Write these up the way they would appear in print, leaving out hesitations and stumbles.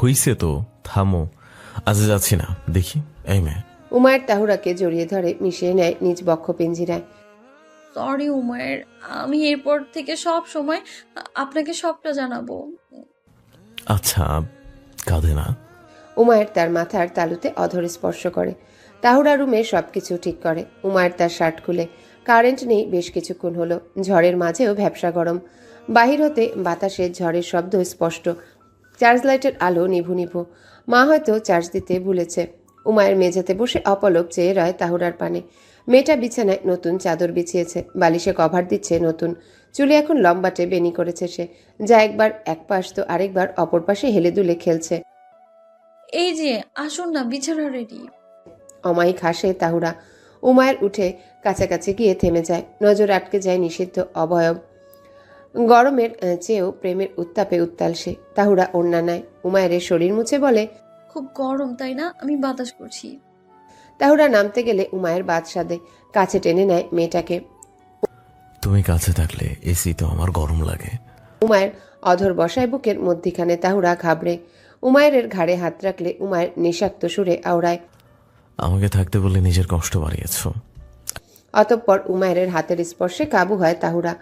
হইছে তো, থামো। আজ যাচ্ছি না, দেখি। এই মেয়ে। উমায়ের তাহুরাকে জড়িয়ে ধরে মিশিয়ে নেয় নিজ বক্ষ পিঞ্জিরায়। সরি উমায়ের, আমি এরপর থেকে সব সময় আপনাকে সবটা জানাবো। আচ্ছা, কাঁদে না। উমায়ের তার মাথার তালুতে অধর স্পর্শ করে। তাহুরা রুমে সবকিছু ঠিক করে। উমায়ের তার শার্ট খুলে। কারেন্ট নেই বেশ কিছুক্ষণ হলো। ঝড়ের মাঝেও ভ্যাপসা গরম। বাহির হতে বাতাসে ঝড়ের শব্দ স্পষ্ট। চার্জ লাইটের আলো নিভু নিভু। মা হয়তো চার্জ দিতে ভুলেছে। উমায়ের মেঝেতে বসে অপলক চেয়ে রয় তাহুরার পানে। মেয়েটা বিছানায় নতুন চাদর বিছিয়েছে, বালিশে কভার দিচ্ছে নতুন। চুলে এখন লম্বাটে বেনি করেছে সে, যা একবার এক পাশ তো আরেকবার অপর পাশে হেলে দুলে খেলছে। এই যে আসুন না, বিছানা রেডি। অমায়িক হাসে তাহুরা। উমায়ের উঠে কাছাকাছি গিয়ে থেমে যায়। নজর আটকে যায় নিষিদ্ধ অবয়ব। গরমের চেয়েও প্রেমের উত্তাপে উত্তাল সে। তাহুরা ওড়না নেয়, উমায়ের শরীর মুছে বলে, খুব গরম তাই না? আমি বাতাস করছি। তাহুরা নামতে গেলে উমায়ের বাদ সাধে, কাছে টেনে নেয় মেয়েটাকে। তুমি কাছে থাকলে এসি তো আমার গরম লাগে। উমায়ের অধর বসায় বুকের মধ্যিখানে। তাহুরা ঘাবড়ে। উমায়ের ঘাড়ে হাত রাখলে উমায়ের নিষাক্ত সুরে আওড়ায়, আমাকে থাকতে বলে নিজের কষ্ট বাড়িয়েছ। অতঃপর উমায়ের হাতের স্পর্শে কাবু হয় তাহুরা।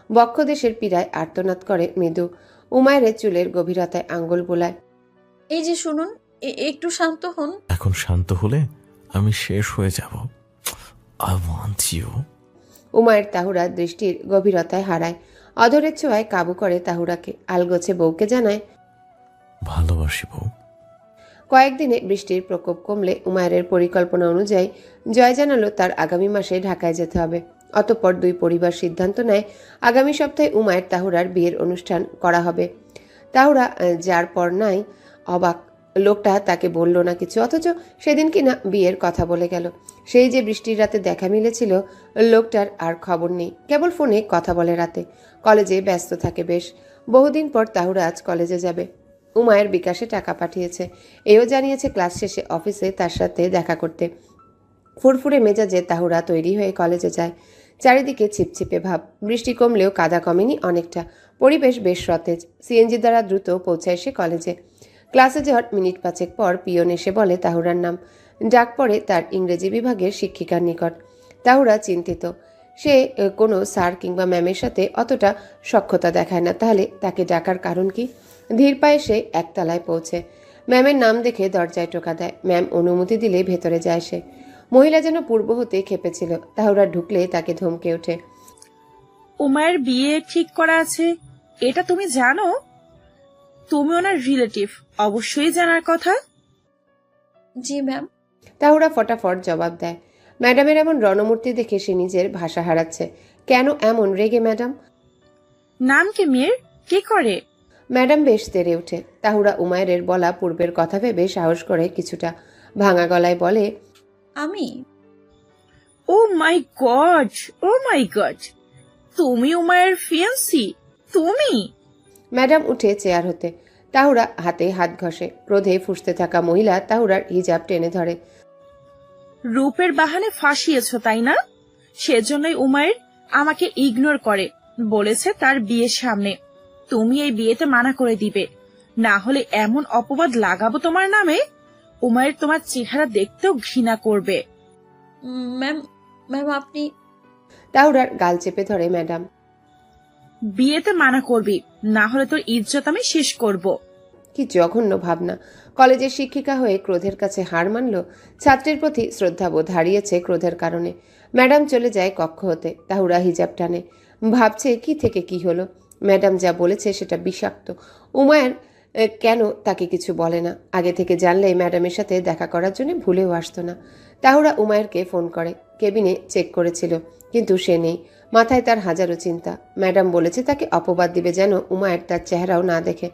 বক্ষদেশের পীড়ায় আর্তনাদ করে মৃদু। উমায়ের চুলের গভীরতায় আঙ্গুল বোলায়। এই যে শুনুন, একটু শান্ত হন। এখন শান্ত হলে আমি শেষ হয়ে যাব। I want you. Umayer Tahura দৃষ্টির গভীরতায় হারায়। অধরের ছোঁয়ায় কাবু করে তাহুরাকে। আলগোছে বউকে জানায়, ভালোবাসি বউ। কয়েকদিনে বৃষ্টির প্রকোপ কমলে উমায়ের পরিকল্পনা অনুযায়ী জয় জানালো তার আগামী মাসে ঢাকায় যেতে হবে। অতঃপর দুই পরিবার সিদ্ধান্ত নেয় আগামী সপ্তাহে উমায়ের তাহুরার বিয়ের অনুষ্ঠান করা হবে। তাহুরা যার পর নাই অবাক। লোকটা তাকে বলল না কিছু, অথচ সেদিন কিনা বিয়ের কথা বলে গেল। সেই যে বৃষ্টির রাতে দেখা মিলেছিল, লোকটার আর খবর নেই। কেবল ফোনে কথা বলে রাতে। কলেজে ব্যস্ত থাকে বেশ। বহুদিন পর তাহুরা আজ কলেজে যাবে। উমায়ের বিকাশে টাকা পাঠিয়েছে। এও জানিয়েছে ক্লাস শেষে অফিসে তার সাথে দেখা করতে। ফুরফুরে মেজাজে তাহুরা তৈরি হয়ে কলেজে যায়। চারিদিকে ছিপছিপে ভাব। বৃষ্টি কমলেও কাদা কমেনি অনেকটা। পরিবেশ বেশ সতেজ। সিএনজি দ্বারা দ্রুত পৌঁছায় সে কলেজে। ক্লাসে যাওয়ার মিনিট পাঁচেক পর পিয়ন এসে বলে তাহুরার নাম। ডাক পড়ে তার ইংরেজি বিভাগের শিক্ষিকার নিকট। তাহুরা চিন্তিত। সে কোনো স্যার কিংবা ম্যামের সাথে অতটা সখ্যতা দেখায় না, তাহলে তাকে ডাকার কারণ কি? ধীর পায়ে সে একতলায় পৌঁছে। ম্যামের নাম দেখে দরজায় টোকা দেয়। ম্যাম অনুমতি দিলে ভেতরে যায় সে। মহিলা যেন পূর্ব হতে খেপেছিল। তাহুরা ঢুকলে তাকে ধমকে ওঠে, উমায়ের বিয়ে ঠিক করা আছে, এটা তুমি জানো? তুমি ওনার রিলেটিভ, অবশ্যই জানার কথা। জি ম্যাম। তাহুরা ফটাফট জবাব দেয়। ম্যাডামের এমন রণমূর্তি দেখে সে নিজের ভাষা হারাচ্ছে। কেন এমন রেগে ম্যাডাম? নাম কি মেয়ের? কি করে? ম্যাডাম বেশ তেড়ে ওঠে। তাহুরা উমায়ের বলা পূর্বের কথা ভেবে সাহস করে কিছুটা। ভাঙা গলায় বলে, আমি। ও মাই গড, ও মাই গড, তুমি উমায়ের ফিয়ান্সি? তুমি? ম্যাডাম উঠে চেয়ার হতে। তাহুরা হাতে হাত ঘষে। ক্রোধে ফুঁসতে থাকা মহিলা তাহুরার হিজাব টেনে ধরে। রূপের বাহানে ফাঁসিয়েছ তাই না? সেজন্যই উমায়ের আমাকে ইগনোর করে, বলেছে তার বিয়ের সামনে তুমি এই বিয়েতে মানা করে দিবে, না হলে এমন অপবাদ লাগাবো তোমার নামে, উমায়ের তোমার চেহারা দেখতেও ঘৃণা করবে। ম্যাম, ম্যাম আপনি। তাহুরার গাল চেপে ধরে ম্যাডাম। বিয়েতে মানা করবি, না হলে তোর ইজ্জত আমি শেষ করব। কি জঘন্য ভাবনা! কলেজের শিক্ষিকা হয়ে ক্রোধের কাছে হার মানল। ছাত্রের প্রতি শ্রদ্ধাবোধ হারিয়েছে ক্রোধের কারণে। ম্যাডাম চলে যায় কক্ষ হতে। তাহুরা হিজাব টানে। ভাবছে কি থেকে কি হলো। ম্যাডাম যা বলেছে সেটা বিষাক্ত। উমায়ের কেন তাকে কিছু বলে না? আগে থেকে জানলে ম্যাডামের সাথে দেখা করার জন্য ভুলেও আসতো না। তাহুরা উমায়েরকে ফোন করে। কেবিনে চেক করেছিল, কিন্তু সে নেই। মাথায় তার হাজারো চিন্তা। ম্যাডাম বলেছে তাকে অপবাদ দিবে যেন উমায়ের তার চেহারাও না দেখে।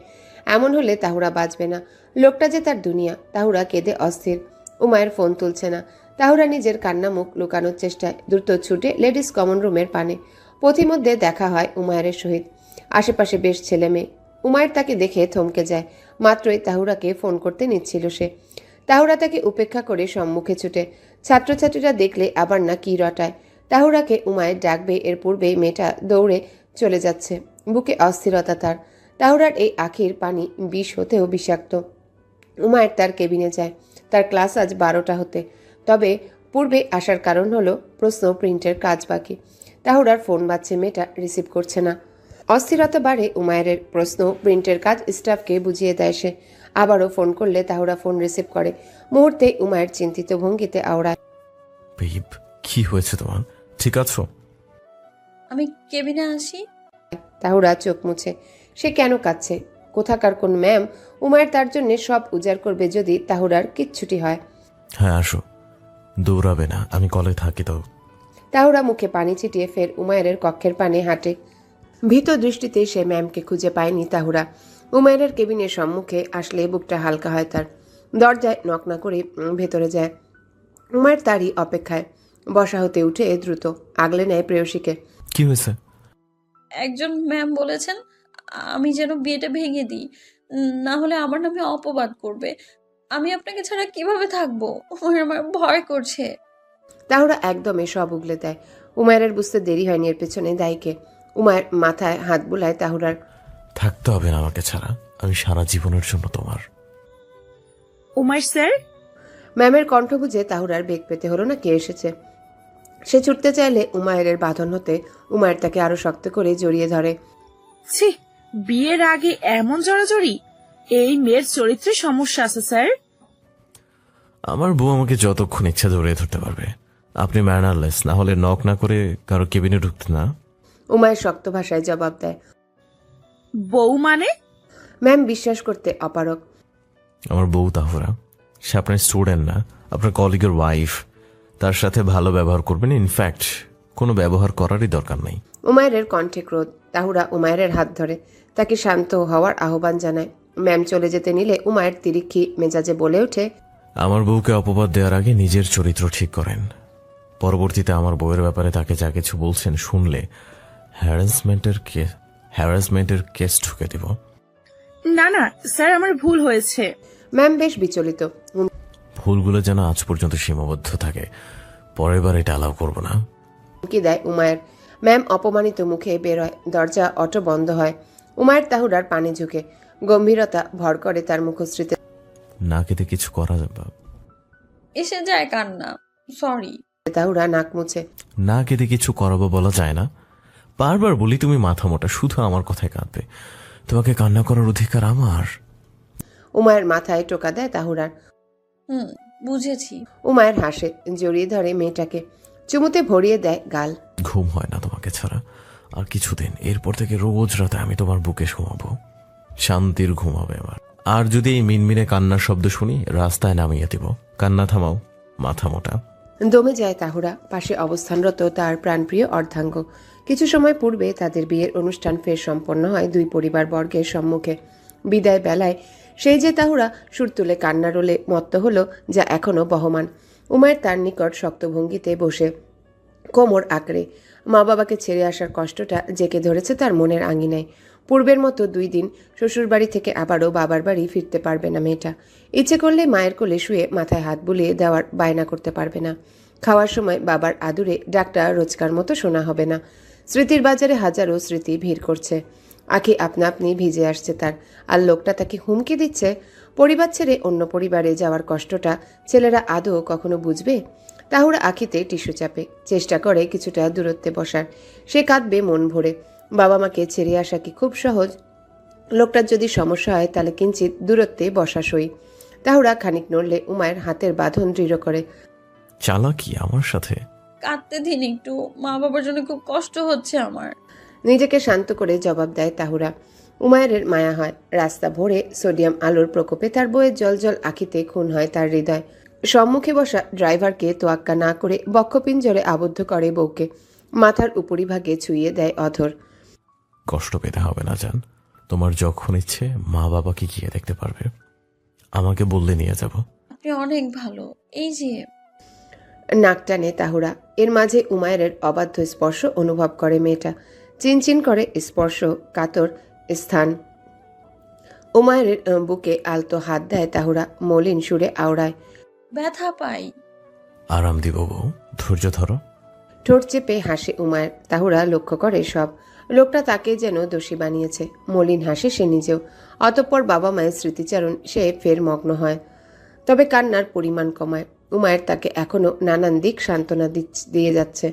এমন হলে তাহুরা বাঁচবে না। লোকটা যে তার দুনিয়া। তাহুরা কেঁদে অস্থির। উমায়ের ফোন তুলছে না। তাহুরা নিজের কান্না মুখ লুকানোর চেষ্টায় দ্রুত ছুটে লেডিস কমন রুমের পানে। পথিমধ্যে দেখা হয় উমায়ের সহিত। আশেপাশে বেশ ছেলে মেয়ে। উমায়ের তাকে দেখে থমকে যায়। মাত্রই তাহুরাকে ফোন করতে নিচ্ছিল সে। তাহুরা তাকে উপেক্ষা করে সম্মুখে ছুটে। ছাত্রছাত্রীরা দেখলে আবার না কি রটায়। তাহুরাকে উমায়ের ডাকবে এর পূর্বেই মেয়েটা দৌড়ে চলে যাচ্ছে। বুকে অস্থিরতা তার। তাহুরার এই আখির পানি বিষ হতেও বিষাক্ত। উমায়ের তার কেবিনে যায়। তার ক্লাস আজ 12টা হতে। তবে পূর্বে আসার কারণ হলো প্রশ্ন প্রিন্টের কাজ বাকি। তাহুরার ফোন বাজছে, মেয়েটা রিসিভ করছে না। অস্থিরতা বাড়ে উমায়ের। প্রশ্ন প্রিন্টের কাজ স্টাফকে বুঝিয়ে দেয় সে। আবারও ফোন করলে তাহুরা ফোন রিসিভ করে। মুহূর্তে উমায়ের চিন্তিত ভঙ্গিতে আওড়ায়, বেব, কি হয়েছে তোমার? ঠিক আছো? আমি কেবিনে আসি। তাহুরা চোখ মুছে। সে কেন কাঁদছে? কোথাকার কোন ম্যাম উমায়ের তার জন্য সব উজাড় করবে যদি তাহুরার কিচ্ছুটি হয়। হ্যাঁ আসো, দৌড়াবে না, আমি কলে থাকি তো। তাহুরা মুখে পানি ছিটিয়ে ফের উমায়ের কক্ষের পানে হাঁটে। ভীত দৃষ্টিতে সে ম্যামকে খুঁজে পায়নি তাহুরা। উমায়ের কেবিনের সম্মুখে আসলে বুকটা হালকা হয় তার। দরজায় নক না করে ভেতরে যায়। উমায়ের তারই অপেক্ষায়। বসা হতে উঠে দ্রুত আগলে নেয় প্রেয়সীকে। কি হয়েছে? একজন ম্যাম বলেছেন আমি যেন বিয়েটা ভেঙে দিই, না হলে আমার নামে অপবাদ করবে। আমি আপনাকে ছাড়া কিভাবে থাকবো? আমার ভয় করছে। তাহুরা একদমে সব উগলে দেয়। উমায়ের বুঝতে দেরি হয়নি এর পেছনে দায়ীকে। উমায়ের মাথায় হাত বুলায় তাহুরার। থাকতে হবে না আমাকে ছাড়া, আমি সারা জীবনের জন্য তোমার। উমাইর স্যার। ম্যামের কণ্ঠ বুঝে তাহুরার বেগ পেতে হলো না কে এসেছে। সে ছুটতে চাইলে উমায়ের বাঁধন হতে উমায়ের তাকে আরো শক্ত করে জড়িয়ে ধরে। ছি, বিয়ের আগে এমন জড়াজড়ি? এই মেয়ের চরিত্রে সমস্যা আছে স্যার। আমার বউ আমাকে যতক্ষণ ইচ্ছা জড়িয়ে ধরতে পারবে। আপনি ম্যানারলেস, না হলে নক না করে কারো কেবিনে ঢুকতে না। উমায়ের শক্ত ভাষায় জবাব দেয়। বউ মানে? ম্যাম বিশ্বাস করতে অপারক। আমার বউ তাহুরা, সে আপনার স্টুডেন্ট না, আপনার কলিগের ওয়াইফ। তার সাথে ভালো ব্যবহার করবেন, ইনফ্যাক্ট কোনো ব্যবহার করারই দরকার নেই। উমায়ের কণ্ঠে ক্রোধ। তাহুরা উমায়ের হাত ধরে তাকে শান্ত হওয়ার আহ্বান জানায়। ম্যাম চলে যেতে নিলে উমায়ের তিরিক্ষি মেজাজে বলে ওঠে, আমার বউকে অপবাদ দেওয়ার আগে নিজের চরিত্র ঠিক করেন। পরবর্তীতে আমার বউয়ের ব্যাপারে তাকে যা কিছু বলছেন শুনলে হ্যারাসমেন্টের কেস ঠুকে দিব। না না স্যার, আমার ভুল হয়েছে। ম্যাম বেশ বিচলিত। ভুলগুলো যেন আজ পর্যন্ত সীমাবদ্ধ থাকে, পরের বার এটা অ্যালাউ করবো না। হুমকি দেয় উমায়ের। ম্যাম অপমানিত মুখে বেরোয়। দরজা অটো বন্ধ হয়। উমায়ের তাহুরার পানে ঝুঁকে। গম্ভীরতা ভর করে তার মুখশ্রীতে। না কেটে কিছু করা যাবে? এসে যায় কান্না। সরি। তাহুরা নাক মুছে। না কেটে কিছু করাবো বলা যায় না? বারবার বলি তুমি মাথা মোটা, শুধু আমার কথায় কাঁদবে। তোমাকে কান্না করার অধিকার আমার। উমায়ের মাথায় টোকা দেয় তাহুরার। বুঝেছি। উমায়ের হাসে, জড়িয়ে ধরে মেয়েটাকে। চুমুতে ভরিয়ে দেয় গাল। ঘুম হয় না তোমাকে ছাড়া আর কিছুদিন। এরপর থেকে রোজ রাতে আমি তোমার বুকে ঘুমাবো, শান্তির ঘুমাবে আমার। আর যদি এই মিনমিনে কান্নার শব্দ শুনি, রাস্তায় নামিয়ে দিব। কান্না থামাও, মাথা মোটা। দমে যায় তাহুরা। পাশে অবস্থানরত তার প্রাণপ্রিয় অর্ধাঙ্গ। কিছু সময় পূর্বে তাদের বিয়ের অনুষ্ঠান ফের সম্পন্ন হয় দুই পরিবার বর্গের সম্মুখে। বিদায় বেলায় সেই যে তাহুরা সুর তুলে কান্না রোলে মত্ত হলো, যা এখনো বহমান। উমায়ের তার নিকট শক্ত ভঙ্গিতে বসে কোমর আঁকড়ে। মা বাবাকে ছেড়ে আসার কষ্টটা জেকে ধরেছে তার মনের আঙিনায়। পূর্বের মতো 2 দিন শ্বশুরবাড়ি থেকে আবারও বাবার বাড়ি ফিরতে পারবে না মেয়েটা। ইচ্ছে করলে মায়ের কোলে শুয়ে মাথায় হাত বুলিয়ে দেওয়ার বায়না করতে পারবে না। খাওয়ার সময় বাবার আদুরে ডাকটা রোজকার মতো শোনা হবে না। স্মৃতির বাজারে হাজারো স্মৃতি ভিড় করছে। আঁখি আপনা আপনি ভিজে আসছে তার। আর লোকটা তাকে হুমকি দিচ্ছে। পরিবার ছেড়ে অন্য পরিবারে যাওয়ার কষ্টটা ছেলেরা আদৌ কখনো বুঝবে? তাহুরা আঁখিতে টিস্যু চাপে। চেষ্টা করে কিছুটা দূরত্বে বসার। সে কাঁদবে মন ভরে। বাবা মাকে ছেড়ে আসা কি খুব সহজ? লোকটার যদি সমস্যা হয় তাহলে কিঞ্চিত দূরত্বে বসা সই। তাহুরা খানিক নড়লে উমায়ের হাতের বাঁধন দৃঢ় করে। চালাকি আমার সাথে? কাঁদতে দিন একটু, মা বাবার জন্য খুব কষ্ট হচ্ছে আমার। নিজেকে শান্ত করে জবাব দেয় তাহুরা। উমায়ের মায়া হয়। রাস্তা ভরে সোডিয়াম আলোর প্রকোপে তার বইয়ের জল আঁখিতে খুন হয় তার হৃদয়। সম্মুখে বসা ড্রাইভারকে তোয়াক্কা না করে বক্ষপিঞ্জরে আবদ্ধ করে বউকে। মাথার উপরিভাগে ছুঁয়ে দেয় অধর। কষ্ট পেতে হবে না জান, তোমার যখন ইচ্ছে মা বাবাকে গিয়ে দেখতে পারবে। আমাকে বললে নিয়ে যাব। আপনি অনেক ভালো। এই যে নাক টানে তাহুরা। এর মাঝে উমায়ের অবাধ্য স্পর্শ অনুভব করে মেয়েটা। চিনচিন করে স্পর্শ, কাতর স্থান। উমায়ের বুকে আলতো হাত দেয় তাহুরা। মলিন সুরে আওড়ায়, ব্যথা পাই। আরাম দিব বউ, ধৈর্য ধরো। ঠোঁট চেপে হাসে উমায়ের। তাহুরা লক্ষ্য করে সব। লোকটা তাকে যেন দোষী বানিয়েছে। মলিন হাসে সে নিজেও। অতঃপর বাবা মায়ের স্মৃতিচারণ সে ফের মগ্ন হয়, তবে কান্নার পরিমাণ কমায়। উমায়ের তাকে এখনো নানান দিক সান্ত্বনা দিয়ে যাচ্ছে।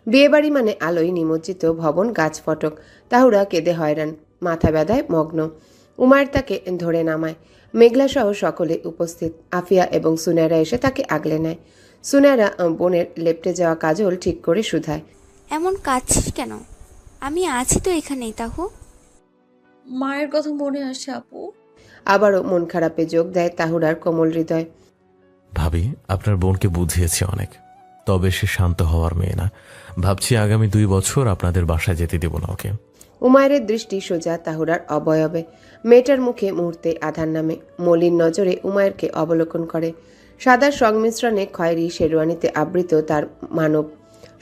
বিয়েবাড়ি মানে আলোয় নিমজ্জিত ভবন, গাছ ফটক। তাহুরা কেঁদে হয়রান, মাথা ব্যথায় মগ্ন। উমায়ের তাকে ধরে নামায়। মেঘলা সহ সকলে উপস্থিত। আফিয়া এবং সুনেরা এসে তাকে আগলে নেয়। সুনেরা বোনের লেপটে যাওয়া কাজল ঠিক করে শুধায়। এমন কাঁদছিস কেন? আমি আছি তো এখানেই, তাহু। মায়ের কথা মনে আসছে আপু। আবারও মন খারাপে যোগ দেয় তাহুরার কোমল হৃদয়। ভাবি, আপনার বোনকে বুঝিয়েছি অনেক, তবে সে শান্ত হওয়ার মেয়ে না। ভাবছি আগামী 2 বছর আপনাদের বাসায় যেতে দেব না ওকে। উমায়ের দৃষ্টি সোজা তাহুরার অবয়বে। মেয়েটার মুখে মুহূর্তে আধার নামে। মলিন নজরে উমায়েরকে অবলোকন করে। সাদা সংমিশ্রণে খয়েরি শেরওয়ানিতে আবৃত তার মানব।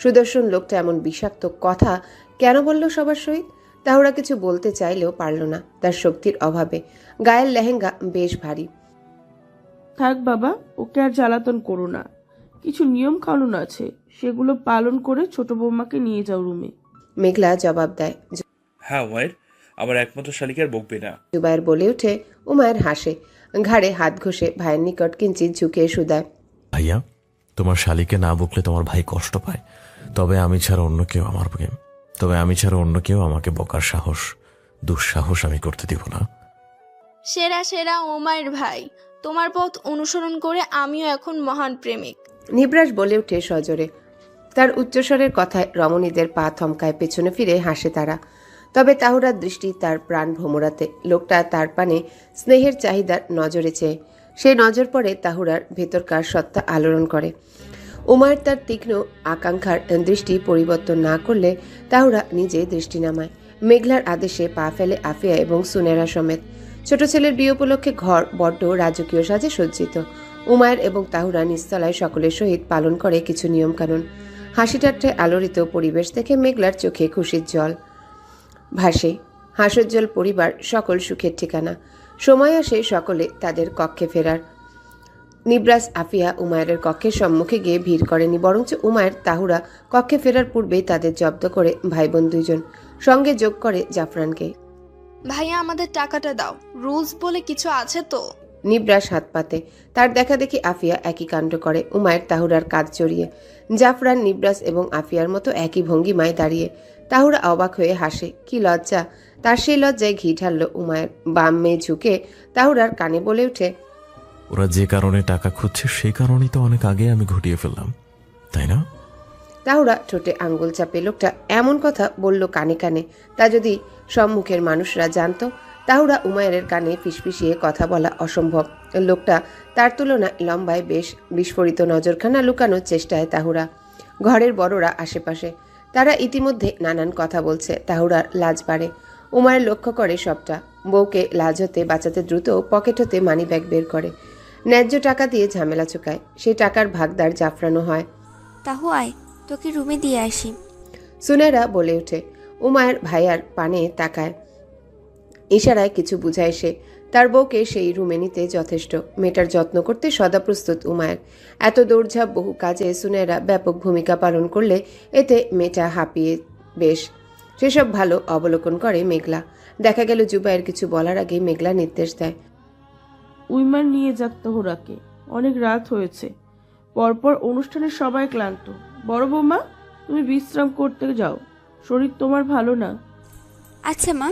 সুদর্শন লোকটা এমন বিষাক্ত কথা কেন বলল সবার সহিত? তাহুরা কিছু বলতে চাইলেও পারল না, তার শক্তির অভাবে। গায়ের লেহেঙ্গা বেশ ভারী। থাক বাবা, ওকে আর জ্বালাতন করো না। কিছু নিয়ম কানুন আছে, সেগুলো পালন করে ছোট বৌমাকে নিয়ে যাও রুমে। মেঘলা জবাব দেয়। হ্যাঁ উমায়ের, আমার একমাত্র শালিকে আর বকবে না। জুবায়ের বলে ওঠে। উমায়ের হাসে, ঘাড়ে হাত ঘষে ভাইয়ের নিকট কিঞ্চিত ঝুঁকে শুধায়। ভাইয়া, তোমার শালিকে না বকলে তোমার ভাই কষ্ট পায়। তবে আমি ছাড়া অন্য কেউ আমাকে বকার দুঃসাহস আমি করতে দিব না। সেরা সেরা ওমায়ের ভাই, তোমার পথ অনুসরণ করে আমিও এখন মহান প্রেমিক। নিবরাস বলে ওঠে সজোরে। তার উচ্চস্বরের কথায় রমণীদের পা থমকায়, পেছনে ফিরে হাসে তারা। তবে তাহুরার দৃষ্টি তার প্রাণ ভোমরাতে। লোকটা তার পানে স্নেহের চাহিদার নজরে চেয়ে। সেই নজর পড়ে তাহুরার ভেতরকার সত্তা আলোড়ন করে। উমায়ের তার তীক্ষ্ণ আকাঙ্ক্ষার দৃষ্টি পরিবর্তন না করলে তাহুরা নিজে দৃষ্টি নামায়। মেঘলার আদেশে পা ফেলে আফিয়া এবং সুনেরা সমেত। ছোট ছেলের বিয়ে উপলক্ষে ঘর বড্ড রাজকীয় সাজে সজ্জিত। উমায়ের এবং তাহুরা নিস্তলায় সকলের সহিত পালন করে কিছু নিয়মকানুন। হাসি ঠাট্টায় আলোড়িত পরিবেশ দেখে মেঘলার চোখে খুশির জল ভাসে। হাসজ্জ্বল পরিবার সকল সুখের ঠিকানা। সময় আসে সকলে তাদের কক্ষে ফেরার। নিবরাস আফিয়া উমায়ের কক্ষের সম্মুখে গিয়ে ভিড় করেনি, বরঞ্চ উমায়ের তাহুরা কক্ষে ফেরার পূর্বেই তাদের জব্দ করে ভাই বোন দুইজন। সঙ্গে যোগ করে জাফরানকে। ভাইয়া, আমাদের টাকাটা দাও। রুলস বলে কিছু আছে তো? নিবরাস হাত পাতে। তার দেখা দেখি আফিয়া একই কাণ্ড করে, উমায়ের তাহুরার কাঁধ জড়িয়ে। জাফরান, নিবরাস এবং আফিয়ার মতো একই ভঙ্গিমায় দাঁড়িয়ে। তাহুরা অবাক হয়ে হাসে। কি লজ্জা! তার সেই লজ্জায় ঘি ঢালল উমায়ের। বাম মেয়ে ঝুঁকে তাহুরার কানে বলে ওঠে। ওরা যে কারণে টাকা খুঁজছে সেই কারণেই তো অনেক আগে আমি ঘটিয়ে ফেললাম, তাই না? তাহুরা ঠোঁটে আঙ্গুল চাপে। লোকটা এমন কথা বলল কানে কানে, তা যদি সম্মুখের মানুষরা জানত। তাহুরা উমায়ের কানে ফিসফিসিয়ে কথা বলা অসম্ভব। লোকটা তার তুলনায় লম্বায় বেশ। বিস্ফোরিত নজরখানা লুকানোর চেষ্টায় তাহুরা। ঘরের বড়রা আশেপাশে, তারা ইতিমধ্যে নানান কথা বলছে। তাহুরার লাজ বাড়ে। উমায়ের লক্ষ্য করে সবটা। বউকে লাজ হতে বাঁচাতে দ্রুত পকেট হতে মানিব্যাগ বের করে। ন্যায্য টাকা দিয়ে ঝামেলা চুকায়। সেই টাকার ভাগদার জাফরানো হয়। তাহু আয়, তোকে রুমে দিয়ে আসি। সুনেরা বলে ওঠে। উমায়ের ভাইয়ার পানে তাকায়, ইশারায় কিছু বুঝায় সে। তার বউকে সেই রুমে নিতে যথেষ্ট। মেয়েটার যত্ন করতে সদা প্রস্তুত উমায়ের। এত দৌড়ঝাঁপ বহু কাজে সুনেরা ব্যাপক ভূমিকা পালন করলে এতে মেয়েটা হাঁপিয়ে বেশ। সেসব ভালো অবলোকন করে মেঘলা। দেখা গেল জুবাইয়ের কিছু বলার আগে মেঘলা নির্দেশ দেয়। উইমান নিয়ে যাক তাহুরাকে, অনেক রাত হয়েছে। পরপর অনুষ্ঠানে সবাই ক্লান্ত। বড় বৌমা, তুমি বিশ্রাম করতে যাও, শরীর তোমার ভালো না। আচ্ছা মা,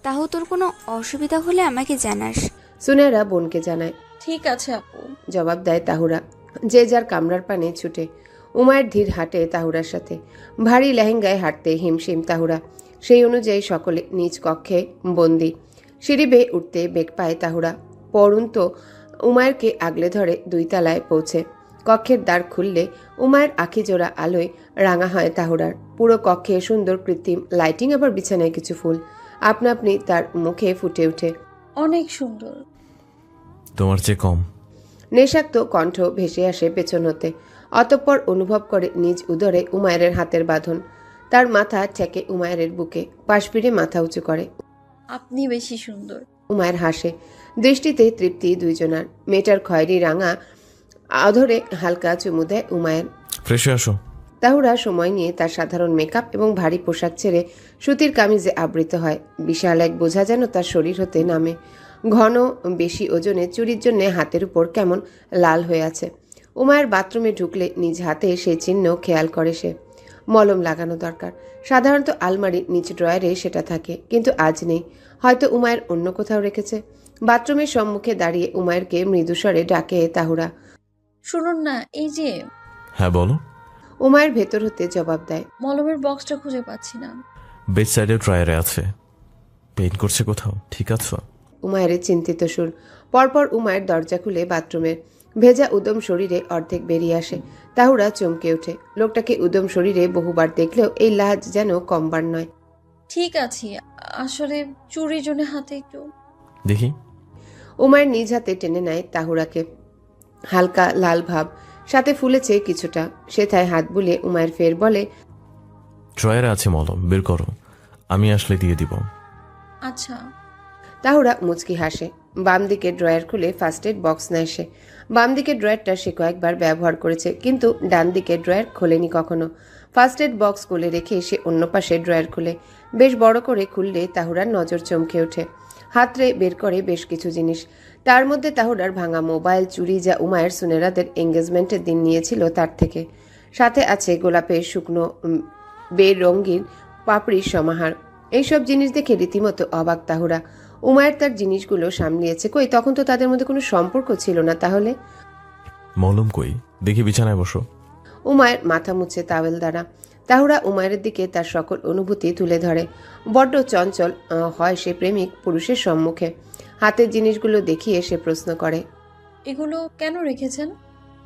তাহু তোর কোনো অসুবিধা হলে আমাকে জানাস। সুনেরা বোনকে জানায়। ঠিক আছে আপু। জবাব দেয় তাহুরা। যে যার কামরার পানে ছুটে। উমায়ের ধীর হাঁটে তাহুরার সাথে। ভারী লেহেঙ্গায় হাঁটতে হিমশিম তাহুরা। সেই অনুযায়ী সকলে নিজ কক্ষে বন্দি। সিঁড়ি বেয়ে উঠতে বেগ পায় তাহুরা। পরন্ত উমায়েরকে আগলে ধরে 2 তলায় পৌঁছে। কক্ষের দ্বার খুললে উমায়ের আখি জোড়া আলোয় রাঙা হয় তাহুরার। পুরো কক্ষে সুন্দর কৃত্রিম লাইটিং, আবার বিছানায় কিছু ফুল। আপনা আপনি তার মুখে ফুটে ওঠে। অনেক সুন্দর। তোমার চেয়ে কম। নেশাক্ত কণ্ঠ ভেসে আসে পেছন হতে। অতঃপর অনুভব করে নিজ উদরে উমায়ের হাতের বাঁধন। তার মাথা ঠেকে উমায়ের বুকে, পাশ ফিরে মাথা উঁচু করে। আপনি বেশি সুন্দর। উমায়ের হাসে। দৃষ্টিতে তৃপ্তি দুইজনার। মেয়েটার খয়েরি রাঙা অধরে হালকা চুমু দেয় উমায়ের। ফ্রেশে আসো। তাহুরা সময় নিয়ে তার সাধারণ মেকআপ এবং ভারী পোশাক ছেড়ে সুতির কামিজে আবৃত হয়। বিশাল এক বোঝা যেন তার শরীর হতে নামে। ঘন বেশি ওজনে চুরির জন্য হাতের উপর কেমন লাল হয়ে আছে। উমায়ের বাথরুমে ঢুকলে নিজ হাতে সেই চিহ্ন খেয়াল করে সে। মলম লাগানো দরকার। সাধারণত আলমারির নিচ ড্রয়ারে সেটা থাকে, কিন্তু আজ নেই। হয়তো উমায়ের অন্য কোথাও রেখেছে। বাথরুমের সম্মুখে দাঁড়িয়ে উমায়েরকে মৃদুস্বরে ডাকে তাহুরা। শুনুন না, এই যে হ্যাঁ বলো। উমায়ের ভেতর হতে জবাব দেয়। মলমের বক্সটা খুঁজে পাচ্ছি না। বেড সাইডে ড্রয়ারে আছে। পেইন করছে কোথাও, ঠিক আছে? উমায়ের চিন্তিত সুর। পরপর উমায়ের দরজা খুলে বাথরুমের। ভেজা উদম শরীরে অর্ধেক বেরিয়ে আসে। তাহুরা চমকে ওঠে। লোকটাকে উদম শরীরে বহুবার দেখলেও এই লাজ যেন কমবার নয়। ঠিক আছি, আসলে চুরির জন্য হাতে একটু। দেখি। উমায়ের নিজ হাতে টেনে নেয় তাহুরাকে। হালকা লাল ভাব, সাথে ফুলেছে কিছুটা। সেথায় হাত বুলিয়ে উমায়ের ফের বলে, ড্রয়ারে আছে মলম, বের করো, আমি আসলে দিয়ে দিব। আচ্ছা। তাহুরা মুচকি হাসে। বাম দিকে ড্রয়ার খুলে ফার্স্ট এড বক্স নেয় সে। বাম দিকের ড্রয়ারটা সে কয়েকবার ব্যবহার করেছে, কিন্তু ডান দিকের ড্রয়ার খোলেনি কখনো। ফার্স্ট এড বক্স খুলে রেখে সে অন্য পাশে ড্রয়ার খুলে। বেশ বড় করে খুললে তাহুরার নজর চমকে ওঠে। হাতরে বের করে বেশ কিছু জিনিস। তার মধ্যে তাহুরার ভাঙা মোবাইল, চুড়ি যা উমায়ের সুনেরাদের এঙ্গেজমেন্টের দিন নিয়েছিল তার থেকে। সাথে আছে গোলাপের শুকনো বেরঙ্গিন পাপড়ির সমাহার। এইসব জিনিস দেখে রীতিমতো অবাক তাহুরা। উমায়ের তার জিনিসগুলো সামলিয়েছে কই? তখন তো তাদের মধ্যে কোনো সম্পর্ক ছিল না। তাহলে মলম কই? দেখি, বিছানায় বসো। উমায়ের মাথা মুছে তাওয়েল দ্বারা। তাহুরা উমায়ের দিকে তার সকল অনুভূতি তুলে ধরে। বড্ড চঞ্চল হয় সে প্রেমিক পুরুষের সম্মুখে। হাতের জিনিসগুলো দেখিয়ে সে প্রশ্ন করে, এগুলো কেন রেখেছেন?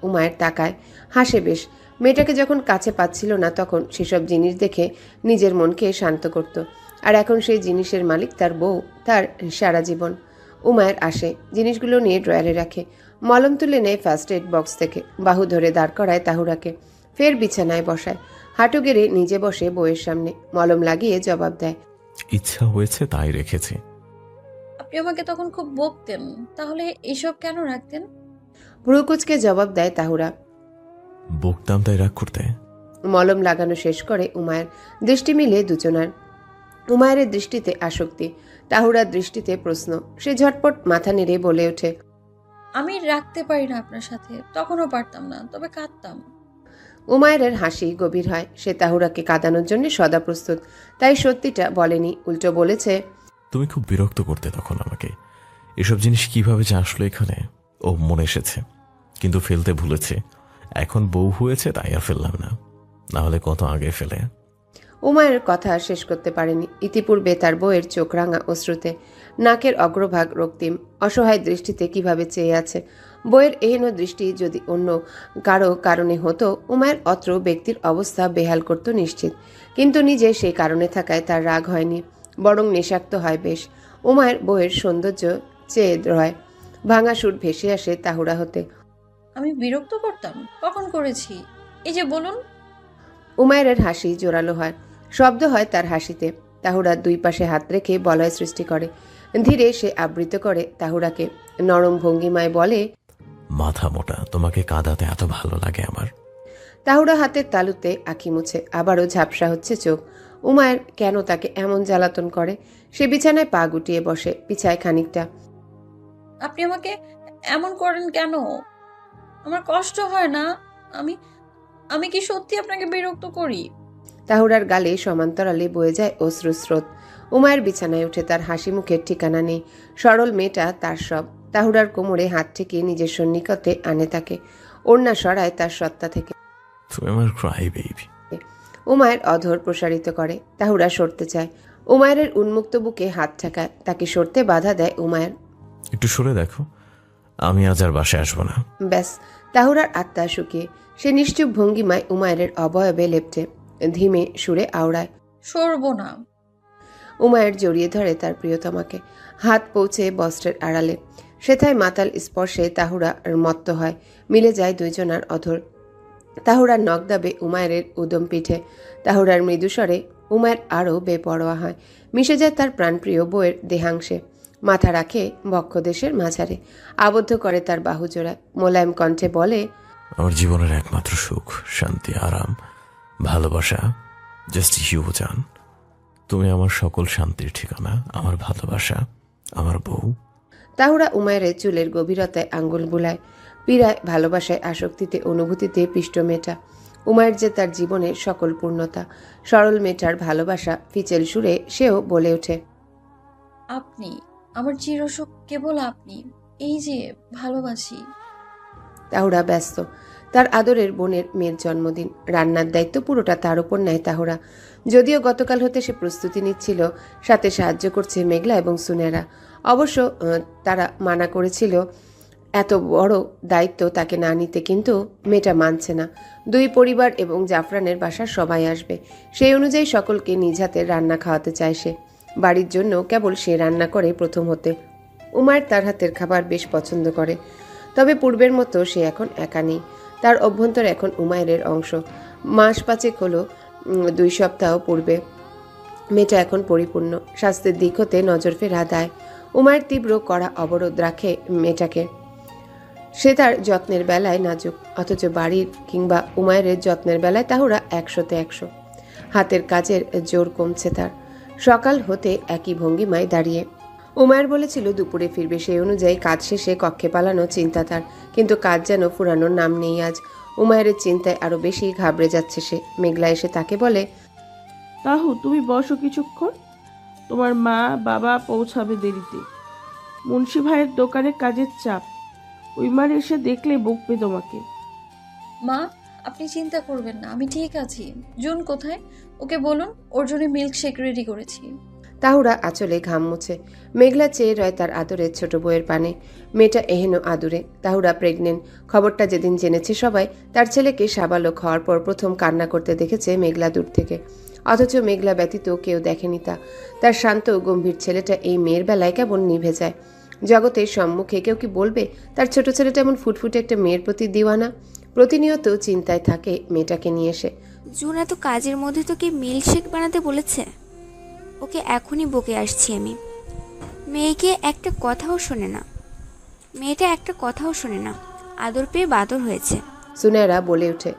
উমায়ের তাকায়, হাসে বেশ। মেয়েটাকে যখন কাছে পাচ্ছিল না তখন সেসব জিনিস দেখে নিজের মনকে শান্ত করত। আর এখন সেই জিনিসের মালিক তার বউ, তার সারা জীবন। উমায়ের আসে, জিনিসগুলো নিয়ে ড্রয়ারে রাখে। মলম তুলে নেয় ফার্স্ট এড বক্স থেকে। বাহু ধরে দাঁড় করায় তাহুরাকে। ফের বিছানায় বসায়। হাঁটু গেড়ে নিজে বসে বউয়ের সামনে। মলম লাগিয়ে জবাব দেয়, ইচ্ছা হয়েছে তাই রেখেছি। আপনি আমাকে তখন খুব বকতেন, তাহলে এসব কেন রাখতেন? ভ্রুকুচকে জবাব দেয় তাহুরা। বকতাম তাই রাগ করতে? মলম লাগানো শেষ করে উমায়ের। দৃষ্টি মিলে দুজনার। উমায়ের দৃষ্টিতে আসক্তি, তাহুরার দৃষ্টিতে প্রশ্ন। সে ঝটপট মাথা নেড়ে বলে ওঠে, আমি রাখতে পারি না আপনার সাথে। তখনও পারতাম না, তবে কাঁদতাম। উমায়ের হাসি গভীর হয়। সে তাহুরাকে কাঁদানোর জন্য সদা প্রস্তুত। তাই সত্যিটা বলেনি, উল্টো বলেছে, তুমি খুব বিরক্ত করতে তখন আমাকে। এসব জিনিস কিভাবে যে আসলো এখানে, ও মনে এসেছে, কিন্তু ফেলতে ভুলেছে। এখন বউ হয়েছে তাই আর ফেললাম না, না হলে কত আগে ফেলে। উমায়ের কথা শেষ করতে পারেনি। ইতিপূর্বে তার বউয়ের চোখ রাঙা অশ্রুতে, নাকের অগ্রভাগ রক্তিম, অসহায় দৃষ্টিতে কিভাবে চেয়ে আছে। বউয়ের এহেন দৃষ্টি যদি অন্য কারো কারণে হতো, উমায়ের অত্র ব্যক্তির অবস্থা বেহাল করত নিশ্চিত। কিন্তু নিজে সেই কারণে থাকায় তার রাগ হয়নি, বরং নেশাক্ত হয় বেশ। উমায়ের বউয়ের সৌন্দর্য চেয়ে রয়। ভাঙা সুর ভেসে আসে তাহুরা হতে। আমি বিরক্ত করতাম? কখন করেছি? এই যে বলুন। উমায়ের হাসি জোরালো হয়। শব্দ হয় তার হাসিতে। তাহুরার দুই পাশে হাত রেখে বলয় সৃষ্টি করে। ধীরে সে আবৃত করে তাহুরাকে। নরম ভঙ্গিমায় বলে, মাথা মোটা, তোমাকে কাঁদাতে এত ভালো লাগে আমার। তাহুরা হাতের তালুতে আঁখি মুছে। আবারও ঝাপসা হচ্ছে চোখ। উমায়ের কেন তাকে এমন জ্বালাতন করে? সে বিছানায় পা গুটিয়ে বসে, পিছায় খানিকটা। আপনি আমাকে এমন করেন কেন? আমার কষ্ট হয় না? আমি আমি কি সত্যি আপনাকে বিরক্ত করি? তাহুরার গালে সমান্তরালে বয়ে যায় অশ্রুস্রোত। উমায়ের বিছানায় উঠে। তার হাসি মুখের ঠিকানা নেই। সরল মেয়েটা তার সব। তাহুরার কোমরে হাত ঠেকিয়ে নিজের সন্নিকটে আনে তাকে। ওড়না সরায় তার সত্তা থেকে। তুমি আমার ক্রাই বেবি। উমায়ের অধর প্রসারিত করে। তাহুরা সরতে চায়। উমায়ের উন্মুক্ত বুকে হাত ঠেকায়। তাকে সরতে বাধা দেয় উমায়ের। একটু সরে দেখো, আমি আজ আর বাসায় আসবো না। ব্যাস, তাহুরার আত্মা শুকিয়ে। সে নিশ্চুপ ভঙ্গিমায় উমায়ের অবয়বে লেপটে ধীমে সুরে আওড়ায়, সরব না। উমায়ের জড়িয়ে ধরে তার প্রিয়তমাকে। হাত পৌঁছে বস্ত্রের আড়ালে। সেথায় মাতাল স্পর্শে তাহুরা মত্ত হয়। মিলে যায় দুইজনার অধর। তাহুরার নখ দাবে উমায়ের উদম পিঠে। তাহুরার মৃদুস্বরে উমায়ের আরও বেপরোয়া হয়। মিশে যায় তার প্রাণপ্রিয় বউয়ের দেহাংশে। মাথা রাখে বক্ষদেশের মাঝারে। আবদ্ধ করে তার বাহুজোড়ায়। মোলায়েম কণ্ঠে বলে, আমার জীবনের একমাত্র সুখ, শান্তি, আরাম ভালোবাসা, জাস্ট ইউ জান। তুমি আমার সকল শান্তির ঠিকানা, আমার ভালোবাসা, আমার বউ। তাহুরা উমায়ের চুলের গভীরতায় আঙ্গুল বুলায়, পীড়ায়, ভালোবাসায়, আসক্তিতে, অনুভূতিতে পিষ্ট মেয়েটা। উমায়ের যে তার জীবনের সকল পূর্ণতা। সরল মেয়েটার ভালোবাসা ফিচেল সুরে সেও বলে ওঠে, আপনি আমার চিরসুখ, কেবল আপনি। এই যে ভালোবাসি। তাহুরা ব্যস্ত। তার আদরের বোনের মেয়ের জন্মদিন, রান্নার দায়িত্ব পুরোটা তার উপর নেয় তাহুরা। যদিও গতকাল হতে সে প্রস্তুতি নিচ্ছিল, সাথে সাহায্য করছে মেঘলা এবং সুনেরা। অবশ্য তারা মানা করেছিল এত বড় দায়িত্ব তাকে না নিতে, কিন্তু মেয়েটা মানছে না। দুই পরিবার এবং জাফরানের বাসার সবাই আসবে, সেই অনুযায়ী সকলকে নিজ হাতে রান্না খাওয়াতে চায় সে। বাড়ির জন্য কেবল সে রান্না করে প্রথম হতে। উমায়ের তার হাতের খাবার বেশ পছন্দ করে, তবে পূর্বের মতো সে এখন একা নেই। তার অভ্যন্তর এখন উমায়ের অংশ। মাস পাঁচেক হলো, 2 সপ্তাহ পূর্বে মেয়েটা এখন পরিপূর্ণ। স্বাস্থ্যের দিক হতে নজর ফেরা দায়। উমায়ের তীব্র কড়া অবরোধ রাখে মেয়েটাকে। সে তার যত্নের বেলায় নাজুক, অথচ বাড়ির কিংবা উমায়ের যত্নের বেলায় তাহুরা 100-তে 100। হাতের কাজের জোর কমছে তার। সকাল হতে একই ভঙ্গিমায় দাঁড়িয়ে। উমায়ের বলেছিল দুপুরে ফিরবে, সেই অনুযায়ী কাজ শেষে কক্ষে পালানো চিন্তা তার, কিন্তু কাজ যেন ফুরানোর নাম নেই আজ। উমায়ের চিন্তায় আরো বেশি ঘাবড়ে যাচ্ছে সে। মেঘলা এসে তাকে বলে, তাহু তুমি বসো কিছুক্ষণ, তোমার মা বাবা পৌঁছাবে দেরিতে। মুন্সি ভাইয়ের দোকানে কাজের চাপ, উইমার এসে দেখলে বকবে তোমাকে। মা, আপনি চিন্তা করবেন না, আমি ঠিক আছি। জুন কোথায়? ওকে বলুন ওর জন্য মিল্কশেক রেডি করেছি। তাহুরা আঁচলে ঘাম মুছে। মেঘলা চেয়ে রয় তার আদরের ছোট বউয়ের পানে। মেয়েটা এহেন আদুরে। তাহুরা প্রেগনেন্ট। খবরটা যেদিন জেনেছে সবাই, তার ছেলেকে সাবালক হওয়ার পর প্রথম কান্না করতে দেখেছে মেঘলা দূর থেকে। অথচ মেঘলা ব্যতীত কেউ দেখেনি তা। তার শান্ত গম্ভীর ছেলেটা এই মেয়ের বেলায় কেমন নিভে যায়। জগতের সম্মুখে কেউ কি বলবে তার ছোট ছেলেটা এমন ফুটফুটে একটা মেয়ের প্রতি দিওয়ানা? প্রতিনিয়ত চিন্তায় থাকে মেয়েটাকে নিয়ে এসে। জুন এত কাজের মধ্যে তোকে মিল্কশেক বানাতে বলেছে? ওকে এখনই বকে আসছি আমি। মেয়েটা একটা কথাও শোনে না। আদর পেয়ে বাদর হয়েছে। সুনেরা বলে ওঠে,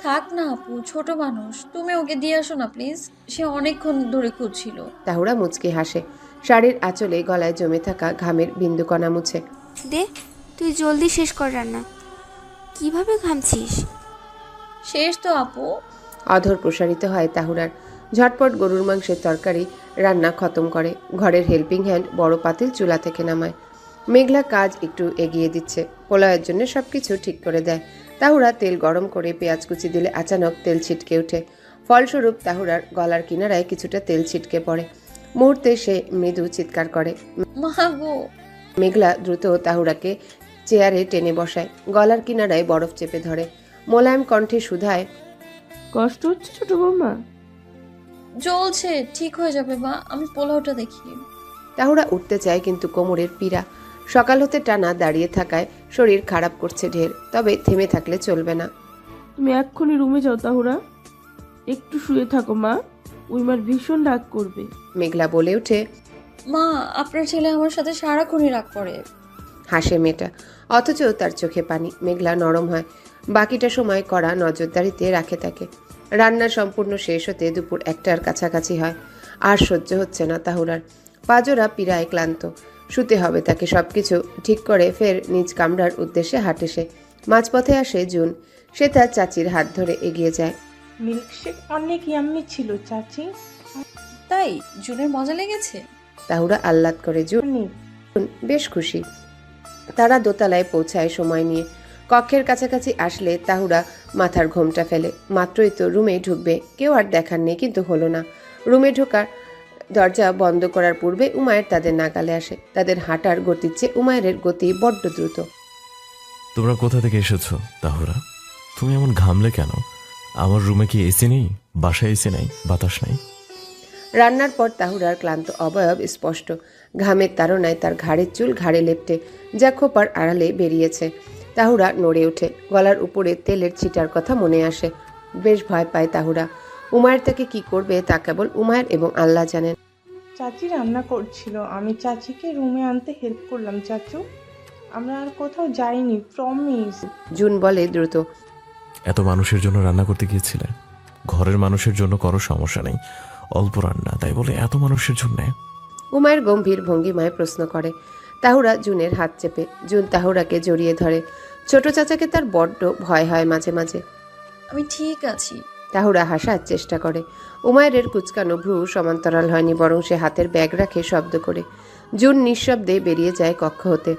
থাক না আপু, ছোট মানুষ, তুমি ওকে দিয়ে আসো না প্লিজ। সে অনেকক্ষণ ধরে খুঁজছিল। তাহুরা মুচকি হাসে। শাড়ির আঁচলে গলায় জমে থাকা ঘামের বিন্দুকণা মুছে। দে, তুই জলদি শেষ কর রান্না। কিভাবে ঘামছিস? শেষ তো আপু। অধর প্রসারিত হয় তাহুরার। ঝটপট গরুর মাংসের তরকারি রান্না খতম করে। ঘরের হেল্পিং হ্যান্ড বড় পাতিল চুলা থেকে নামায়। মেঘলা কাজ একটু এগিয়ে দিচ্ছে। পোলাওয়ের জন্য সবকিছু ঠিক করে দেয়। তাহুরা তেল গরম করে পেঁয়াজ কুচি দিলে আচানক তেল ছিটকে ওঠে। ফলস্বরূপ তাহুরার গলার কিনারায় কিছুটা তেল ছিটকে পড়ে। মুহূর্তে সে মৃদু চিৎকার করে। মা গো! মেঘলা দ্রুত তাহুরাকে চেয়ারে টেনে বসায়, গলার কিনারায় বরফ চেপে ধরে। মোলায়েম কণ্ঠে শুধায়, কষ্ট হচ্ছে ছোট বৌমা? জ্বলছে, ঠিক হয়ে যাবে মা, আমি পোলাওটা দেখি। তাহুরা উঠতে চায়, কিন্তু কোমরের পীড়া। সকাল হতে টানা দাঁড়িয়ে থাকায় শরীর খারাপ করছে ঢের, তবে থেমে থাকলে চলবে না। তুমি এক্ষুনি রুমে যাও তাহুরা, একটু শুয়ে থাকো মা, উইমার ভীষণ রাগ করবে। মেঘলা বলে ওঠে। মা, আপনার ছেলে আমার সাথে সারাক্ষণই রাগ করে। হাসে মেয়েটা, অথচ তার চোখে পানি। মেঘলা নরম হয়। বাকিটা সময় কড়া নজরদারিতে রাখে তাকে। রান্না সম্পূর্ণ শেষ হতে দুপুর 1টার কাছাকাছি হয়। আর সহ্য হচ্ছে না তাহুরার। পাজোরা পীড়ায় ক্লান্ত। শুতে হবে তাকে। সবকিছু ঠিক করে ফের নিজ কামরার উদ্দেশ্যে হাঁটে সে। মাঝপথে আসে জুন। সে তার চাচির হাত ধরে এগিয়ে যায়। মিল্কশেক অনেক ইয়াম্মি ছিল চাচি। তাই? জুনের মজা লেগেছে? তাহুরা আহ্লাদ করে। জুন অনেক। বেশ খুশি। তারা দোতলায় পৌঁছায় সময় নিয়ে। কক্ষের কাছাকাছি আসলে তাহুরা মাথার ঘোমটা ফেলে। মাত্রই তো রুমে ঢুকবে, কেউ আর দেখার নেই, কিন্তু হলো না। রুমে ঢোকার দরজা বন্ধ করার পূর্বে উমায়ের তাদের নাগালে আসে। তাদের হাঁটার গতির চেয়ে উমায়ের গতি বড্ড দ্রুত। তোমরা কোথা থেকে এসেছো তাহুরা? তুমি এমন ঘামলে কেন? আমার রুমে কি এসি নেই? বাসায় এসি নাই? বাতাস নাই? রান্নার পর তাহুরার ক্লান্ত অবয়ব স্পষ্ট। ঘামের তাড়নায় তার ঘাড়ের চুল ঘাড়ে লেপ্টে, যা খোপার আড়ালে বেরিয়েছে। তাহুরা নড়ে ওঠে। গলার উপরে তেলের ছিটার কথা মনে আসে। বেশ ভয় পায় তাহুরা। উমায়ের তাকে কি করবে তা কেবল উমায়ের এবং আল্লাহ জানেন। চাচি রান্না করছিল, আমি চাচিকে রুমে আনতে হেল্প করলাম চাচু। আমরা আর কোথাও যাইনি, প্রমিস। জুন বলে দ্রুত। এত মানুষের জন্য রান্না করতে গিয়েছিলে? ঘরের মানুষের জন্য করো, সমস্যা নেই, অল্প রান্না, তাই বলে এত মানুষের জন্য? উমায়ের গম্ভীর ভঙ্গিমায় প্রশ্ন করে। তাহুরা জুনের হাত চেপে, জুন তাহুরাকে জড়িয়ে ধরে। ছোট চাচাকে তার বড্ড ভয় হয় মাঝে মাঝে। আমি ঠিক আছি। তাহুরা হাসার চেষ্টা করে। উমায়ের কুচকানো ভ্রু সমান্তরাল হয়নি, বরং সে হাতের ব্যাগ রাখে শব্দ করে। জুন নিঃশব্দে বেরিয়ে যায় কক্ষ হতে।